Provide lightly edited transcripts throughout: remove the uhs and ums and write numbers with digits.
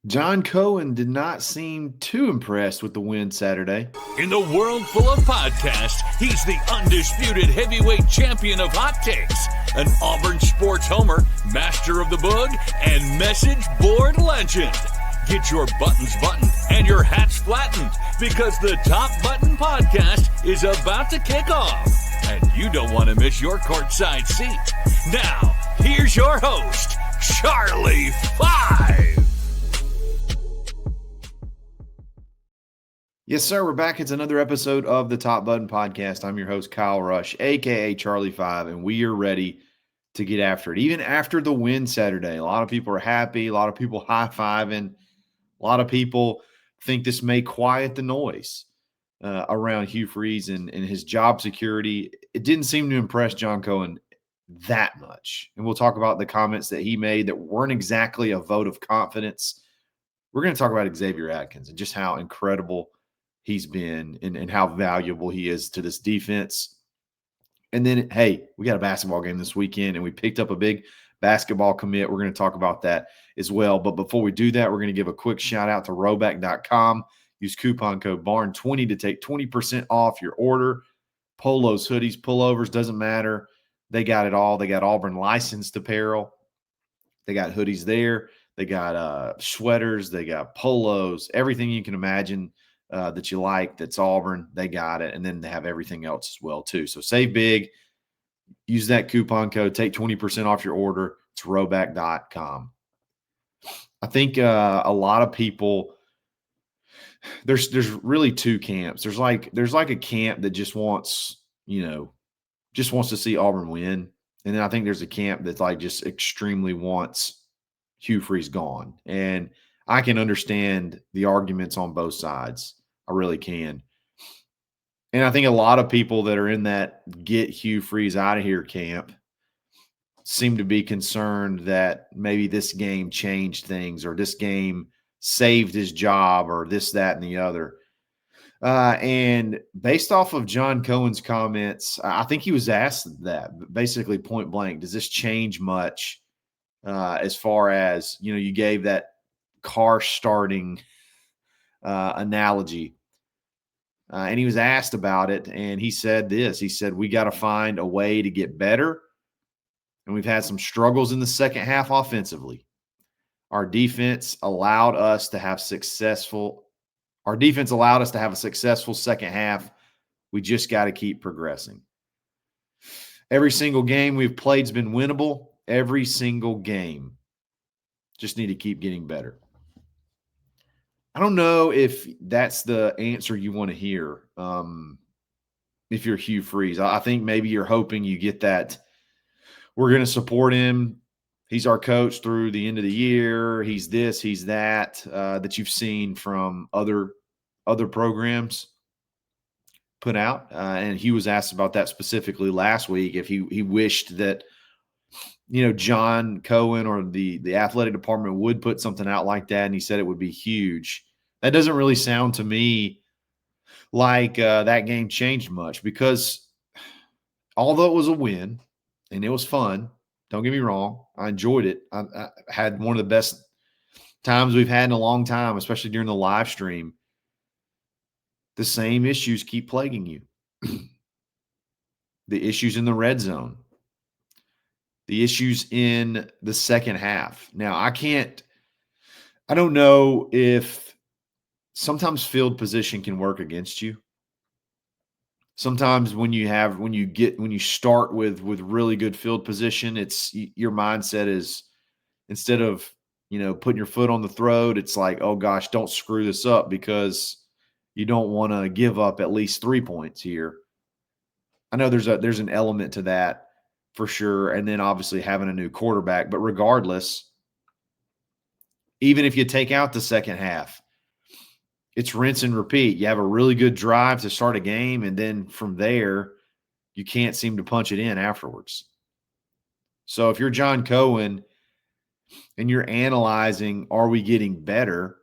John Cohen did not seem too impressed with the win Saturday. In the world full of podcasts, he's the undisputed heavyweight champion of hot takes, an Auburn sports homer, master of the boog, and message board legend. Get your buttons buttoned and your hats flattened because the Top Button Podcast is about to kick off. And you don't want to miss your courtside seat. Now, here's your host, Charlie Five. Yes, sir. We're back. It's another episode of the Top Button Podcast. I'm your host, Kyle Rush, a.k.a. Charlie Five, and we are ready to get after it. Even after the win Saturday, a lot of people are happy. A lot of people high-fiving. A lot of people think this may quiet the noise around Hugh Freeze and his job security. It didn't seem to impress John Cohen that much. And we'll talk about the comments that he made that weren't exactly a vote of confidence. We're going to talk about Xavier Atkins and just how incredible he's been and how valuable he is to this defense. And then, hey, we got a basketball game this weekend, and we picked up a big basketball commit. We're going to talk about that as well. But before we do that, we're going to give a quick shout-out to Rhoback.com. Use coupon code BARN20 to take 20% off your order. Polos, hoodies, pullovers, doesn't matter. They got it all. They got Auburn licensed apparel. They got hoodies there. They got sweaters. They got polos, everything you can imagine that you like that's Auburn, they got it. And then they have everything else as well, too. So save big. Use that coupon code. Take 20% off your order. It's Rhoback.com. I think a lot of people – there's really two camps. There's like a camp that just wants to see Auburn win. And then I think there's a camp that like just extremely wants Hugh Freeze gone. And I can understand the arguments on both sides. I really can. And I think a lot of people that are in that get Hugh Freeze out of here camp seem to be concerned that maybe this game changed things or this game saved his job or this, that, and the other. And based off of John Cohen's comments, I think he was asked that basically point blank. Does this change much as far as, you gave that car starting analogy. And he was asked about it, and he said this. He said, we got to find a way to get better, and we've had some struggles in the second half offensively. Our defense allowed us to have a successful second half. We just got to keep progressing. Every single game we've played has been winnable. Every single game. Just need to keep getting better. I don't know if that's the answer you want to hear if you're Hugh Freeze. I think maybe you're hoping you get that. We're going to support him. He's our coach through the end of the year. He's this, he's that, that you've seen from other programs put out. And he was asked about that specifically last week, if he wished that John Cohen or the athletic department would put something out like that, and he said it would be huge. That doesn't really sound to me like that game changed much, because although it was a win and it was fun, don't get me wrong, I enjoyed it. I had one of the best times we've had in a long time, especially during the live stream. The same issues keep plaguing you. The issues in the red zone. The issues in the second half. Now, I don't know if sometimes field position can work against you. Sometimes when you start with really good field position, it's your mindset is, instead of, putting your foot on the throat, it's like, oh gosh, don't screw this up, because you don't want to give up at least 3 points here. I know there's an element to that, for sure. And then obviously having a new quarterback. But regardless, even if you take out the second half, it's rinse and repeat. You have a really good drive to start a game, and then from there, you can't seem to punch it in afterwards. So if you're John Cohen and you're analyzing, are we getting better?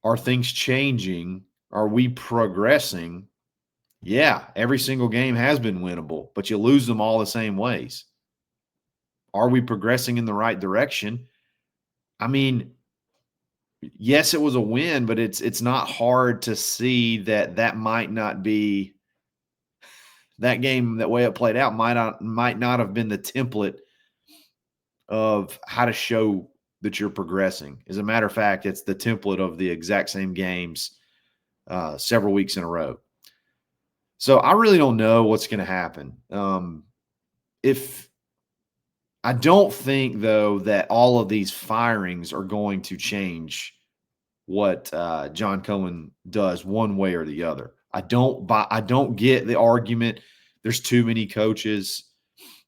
Are things changing? Are we progressing? Yeah, every single game has been winnable, but you lose them all the same ways. Are we progressing in the right direction? I mean, yes, it was a win, but it's not hard to see that might not be that game. That way it played out might not have been the template of how to show that you're progressing. As a matter of fact, it's the template of the exact same games several weeks in a row. So I really don't know what's going to happen. If I don't think, though, that all of these firings are going to change what John Cohen does one way or the other. I don't get the argument. There's too many coaches.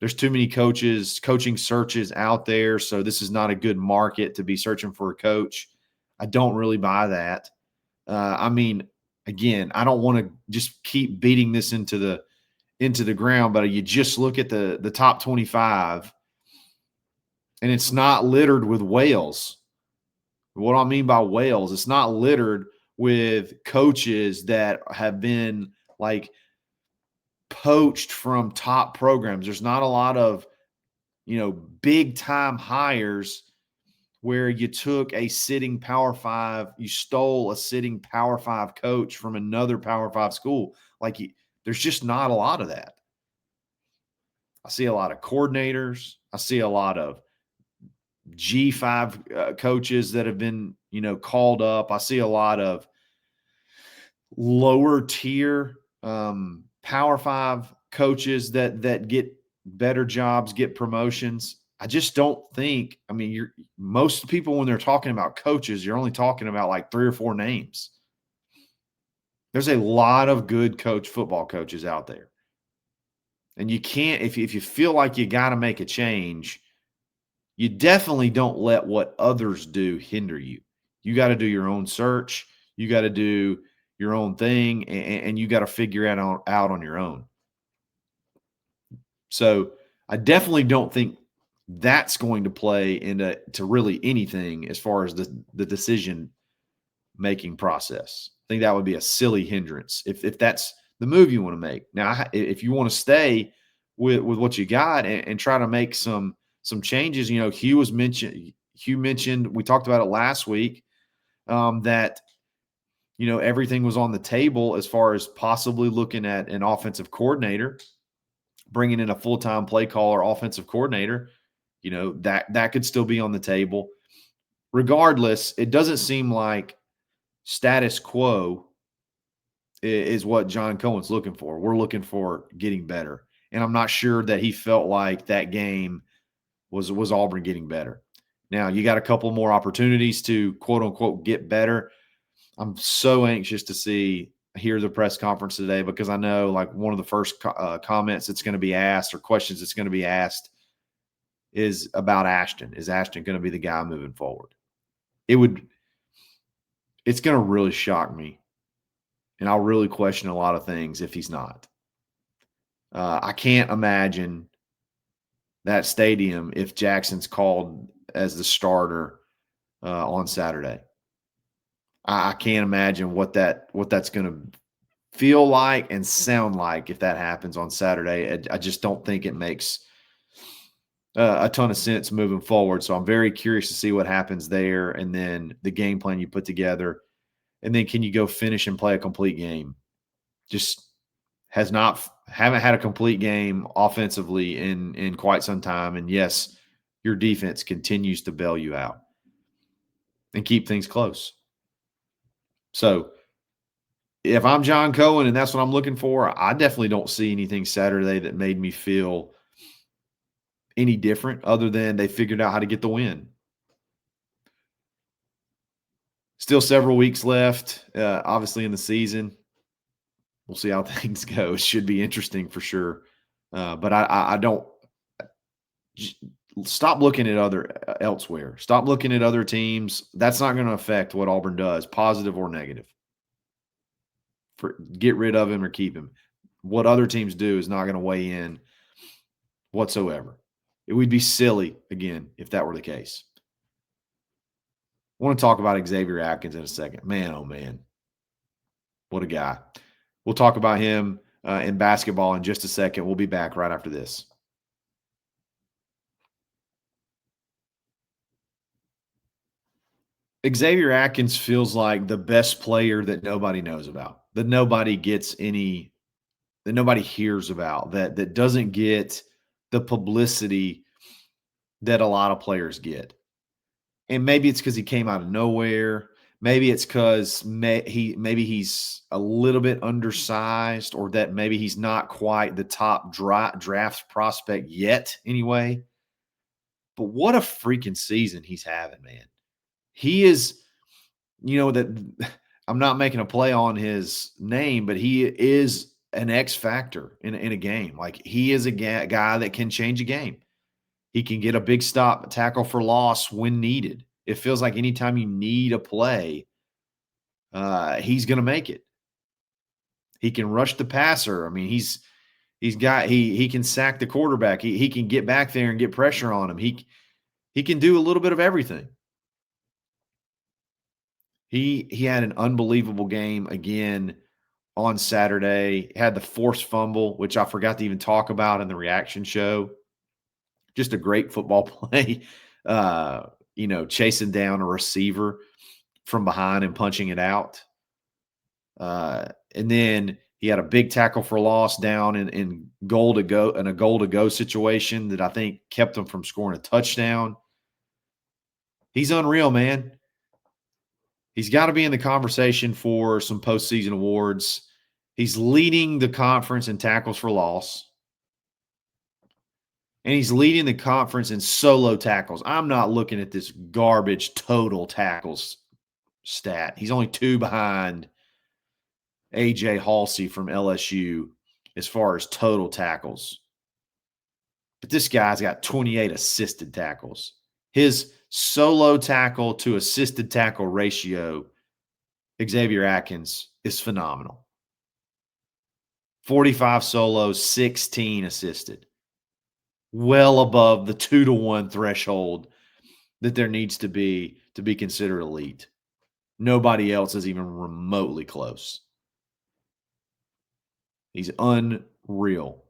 There's too many coaching searches out there. So this is not a good market to be searching for a coach. I don't really buy that. I mean, again, I don't want to just keep beating this into the ground, but you just look at the top 25, and it's not littered with whales. What I mean by whales, it's not littered with coaches that have been like poached from top programs. There's not a lot of, big time hires where you took a sitting Power 5, you stole a sitting Power 5 coach from another Power 5 school. There's just not a lot of that. I see a lot of coordinators. I see a lot of G5 coaches that have been, called up. I see a lot of lower tier Power 5 coaches that get better jobs, get promotions. I just don't think, most people when they're talking about coaches, you're only talking about like 3 or 4 names. There's a lot of good football coaches out there. And you can't, if you feel like you got to make a change, you definitely don't let what others do hinder you. You got to do your own search. You got to do your own thing, and you got to figure it out on your own. So I definitely don't think that's going to play into really anything as far as the decision-making process. I think that would be a silly hindrance if that's the move you want to make. Now, if you want to stay with what you got and try to make some changes, Hugh mentioned, we talked about it last week, that, everything was on the table as far as possibly looking at an offensive coordinator, bringing in a full-time play caller, offensive coordinator, that could still be on the table. Regardless, it doesn't seem like status quo is what John Cohen's looking for. We're looking for getting better. And I'm not sure that he felt like that game was Auburn getting better. Now, you got a couple more opportunities to, quote unquote, get better. I'm so anxious to hear the press conference today, because I know like one of the first comments that's going to be asked, or questions that's going to be asked, is about Ashton. Is Ashton going to be the guy moving forward? It's going to really shock me, and I'll really question a lot of things if he's not. I can't imagine that stadium if Jackson's called as the starter on Saturday. I can't imagine what that's going to feel like and sound like if that happens on Saturday. I just don't think it makes a ton of sense moving forward. So I'm very curious to see what happens there, and then the game plan you put together, and then can you go finish and play a complete game? Just haven't had a complete game offensively in quite some time. And yes, your defense continues to bail you out and keep things close. So if I'm John Cohen and that's what I'm looking for, I definitely don't see anything Saturday that made me feel any different other than they figured out how to get the win. Still several weeks left, obviously, in the season. We'll see how things go. It should be interesting for sure. But I don't stop looking at elsewhere. Stop looking at other teams. That's not going to affect what Auburn does, positive or negative. Get rid of him or keep him. What other teams do is not going to weigh in whatsoever. It would be silly, again, if that were the case. I want to talk about Xavier Atkins in a second. Man, oh man. What a guy. We'll talk about him in basketball in just a second. We'll be back right after this. Xavier Atkins feels like the best player that nobody knows about, that nobody gets any, that nobody hears about, that doesn't get the publicity that a lot of players get. And maybe it's because he came out of nowhere. Maybe it's because maybe he's a little bit undersized, or that maybe he's not quite the top draft prospect yet. Anyway, but what a freaking season he's having, man! He is, that I'm not making a play on his name, but he is an X factor in a game. Like, he is a guy that can change a game. He can get a big stop, tackle for loss when needed. It feels like anytime you need a play, he's going to make it. He can rush the passer. I mean, he can sack the quarterback. He can get back there and get pressure on him. He can do a little bit of everything. He had an unbelievable game again on Saturday. He had the forced fumble, which I forgot to even talk about in the reaction show. Just a great football play. Chasing down a receiver from behind and punching it out. And then he had a big tackle for loss down in goal to go, in a goal to go situation that I think kept him from scoring a touchdown. He's unreal, man. He's got to be in the conversation for some postseason awards. He's leading the conference in tackles for loss. And he's leading the conference in solo tackles. I'm not looking at this garbage total tackles stat. He's only 2 behind A.J. Halsey from LSU as far as total tackles. But this guy's got 28 assisted tackles. His solo tackle to assisted tackle ratio, Xavier Atkins, is phenomenal. 45 solos, 16 assisted. Well above the 2-to-1 threshold that there needs to be considered elite. Nobody else is even remotely close. He's unreal.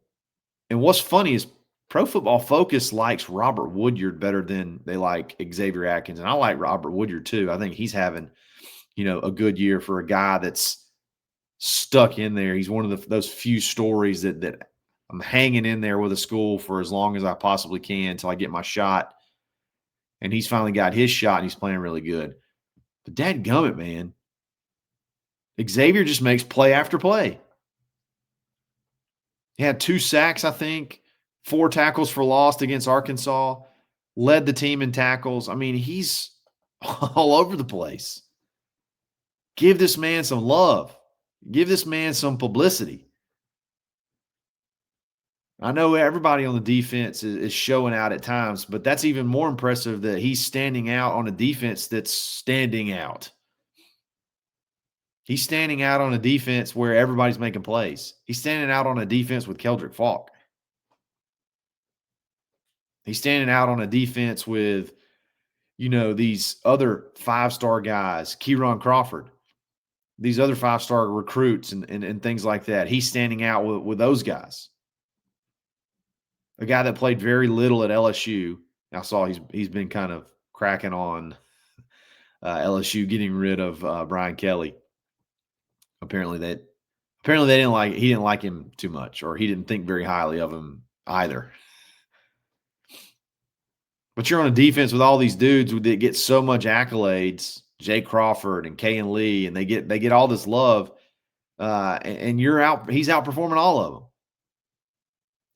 And what's funny is Pro Football Focus likes Robert Woodyard better than they like Xavier Atkins. And I like Robert Woodyard too. I think he's having, a good year for a guy that's stuck in there. He's one of those few stories that I'm hanging in there with a school for as long as I possibly can until I get my shot. And he's finally got his shot and he's playing really good. But dadgummit, man. Xavier just makes play after play. He had 2 sacks, I think, 4 tackles for loss against Arkansas, led the team in tackles. I mean, he's all over the place. Give this man some love. Give this man some publicity. I know everybody on the defense is showing out at times, but that's even more impressive that he's standing out on a defense that's standing out. He's standing out on a defense where everybody's making plays. He's standing out on a defense with Keldrick Falk. He's standing out on a defense with, these other 5-star guys, Kieron Crawford, these other 5-star recruits and things like that. He's standing out with those guys. A guy that played very little at LSU. I saw he's been kind of cracking on LSU getting rid of Brian Kelly. Apparently he didn't like him too much, or he didn't think very highly of him either. But you're on a defense with all these dudes that get so much accolades, Jay Crawford and Kayan Lee, and they get all this love, and he's outperforming all of them.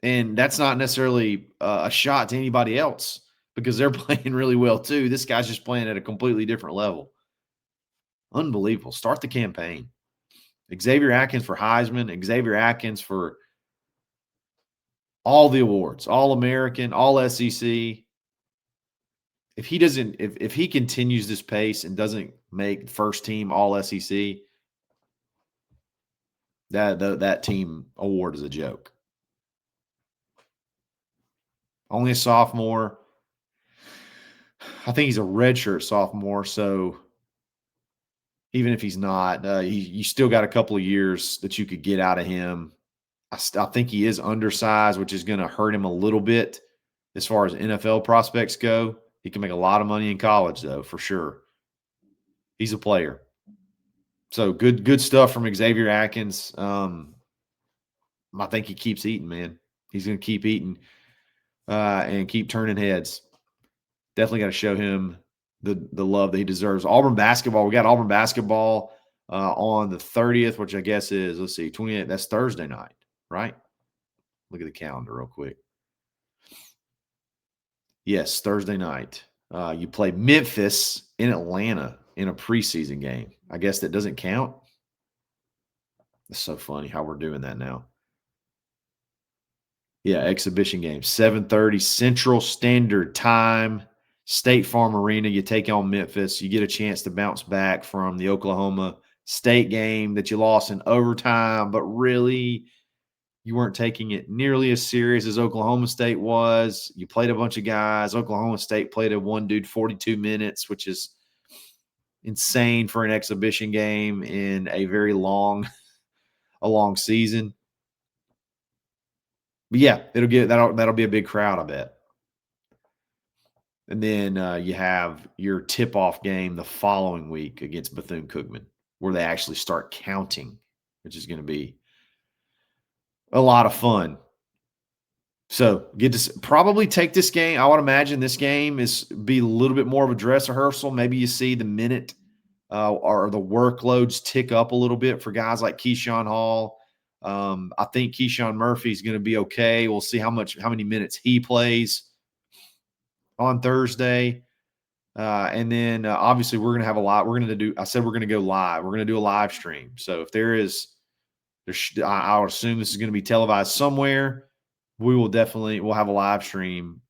And that's not necessarily a shot to anybody else because they're playing really well too. This guy's just playing at a completely different level. Unbelievable. Start the campaign. Xavier Atkins for Heisman, Xavier Atkins for all the awards, All-American, All-SEC. If he continues this pace and doesn't make first team All-SEC, that team award is a joke. Only a sophomore. I think he's a redshirt sophomore, so even if he's not, you still got a couple of years that you could get out of him. I think he is undersized, which is going to hurt him a little bit as far as NFL prospects go. He can make a lot of money in college, though, for sure. He's a player. So good stuff from Xavier Atkins. I think he keeps eating, man. He's going to keep eating and keep turning heads. Definitely got to show him the love that he deserves. Auburn basketball. We got Auburn basketball on the 30th, which I guess is, 28th. That's Thursday night, right? Look at the calendar real quick. Yes, Thursday night. You play Memphis in Atlanta in a preseason game. I guess that doesn't count. It's so funny how we're doing that now. Yeah, exhibition game. 7:30 Central Standard Time, State Farm Arena. You take on Memphis. You get a chance to bounce back from the Oklahoma State game that you lost in overtime, but really you weren't taking it nearly as serious as Oklahoma State was. You played a bunch of guys. Oklahoma State played a one dude 42 minutes, which is insane for an exhibition game in a very long season. But yeah, that'll be a big crowd, I bet. And then you have your tip-off game the following week against Bethune-Cookman, where they actually start counting, which is going to be a lot of fun. So get to probably take this game. I would imagine this game be a little bit more of a dress rehearsal. Maybe you see the minute or the workloads tick up a little bit for guys like Keyshawn Hall. I think Keyshawn Murphy is going to be okay. We'll see how many minutes he plays on Thursday. And then obviously we're going to have a lot. We're going to go live. We're going to do a live stream. So if I would assume this is going to be televised somewhere. We'll have a live stream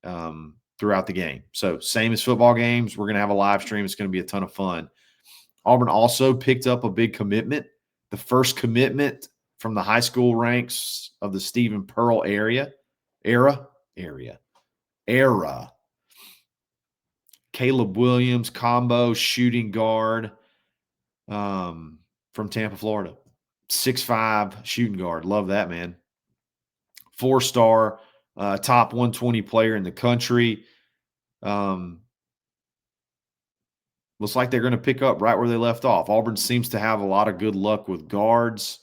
throughout the game. So same as football games, we're going to have a live stream. It's going to be a ton of fun. Auburn also picked up a big commitment, the first commitment from the high school ranks of the Stephen Pearl era. Caleb Williams, combo shooting guard from Tampa, Florida. 6'5" shooting guard. Love that, man. 4-star, top 120 player in the country. Looks like they're going to pick up right where they left off. Auburn seems to have a lot of good luck with guards.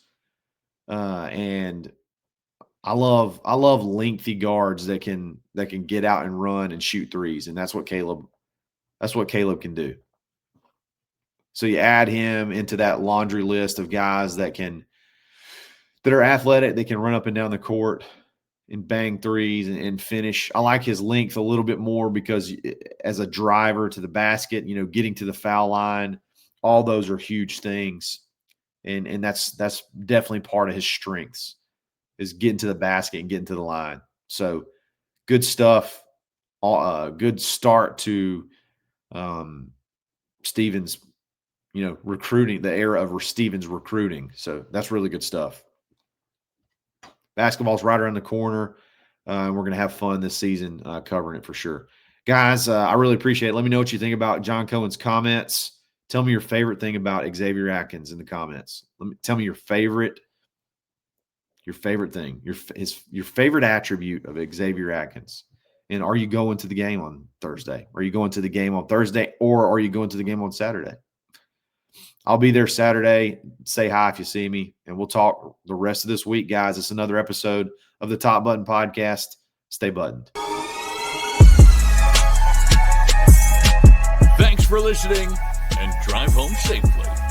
And I love lengthy guards that can get out and run and shoot threes. And that's what Caleb can do. So you add him into that laundry list of guys that are athletic, they can run up and down the court and bang threes and finish. I like his length a little bit more because as a driver to the basket, getting to the foul line, all those are huge things. And that's definitely part of his strengths is getting to the basket and getting to the line. So good stuff. Good start to Stevens, recruiting, the era of Stevens recruiting. So that's really good stuff. Basketball's right around the corner, and we're going to have fun this season covering it for sure. Guys, I really appreciate it. Let me know what you think about John Cohen's comments. Tell me your favorite thing about Xavier Atkins in the comments. Tell me your favorite thing, your favorite attribute of Xavier Atkins. And are you going to the game on Thursday? Are you going to the game on Thursday, or are you going to the game on Saturday? I'll be there Saturday. Say hi if you see me, and we'll talk the rest of this week, guys. It's another episode of the Top Button Podcast. Stay buttoned. Thanks for listening, and drive home safely.